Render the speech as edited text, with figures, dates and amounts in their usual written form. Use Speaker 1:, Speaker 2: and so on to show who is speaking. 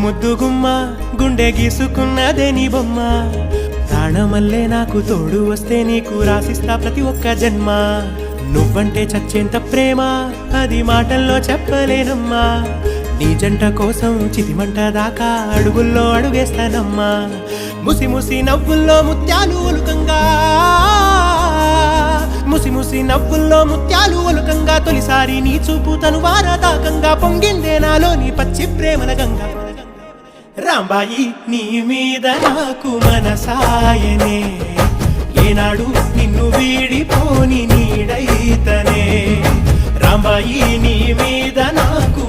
Speaker 1: ముద్దు గుమ్మ గుండె గీసుకున్నదే నీ బొమ్మ ప్రాణమల్లే నాకు తోడు వస్తే నీకు రాసిస్తా ప్రతి ఒక్క జన్మ నువ్వంటే చచ్చేంత ప్రేమ అది మాటల్లో చెప్పలేనమ్మా నీ జంట కోసం చితిమంట దాకా అడుగుల్లో అడుగేస్తానమ్మా ముసి ముసి నవ్వుల్లో ముత్యాలు ఒలుకంగా ముసి ముసి నవ్వుల్లో ముత్యాలు ఒలుకంగా తొలిసారి నీ చూపు తను వారదాకంగా పొంగిందే నాలో నీ పచ్చి ప్రేమల గంగా రాంబాయి నీ మీద నాకు మనసాయనే ఏనాడు నిన్ను వీడిపోని నీడైతనే రాంబాయి నీ మీద నాకు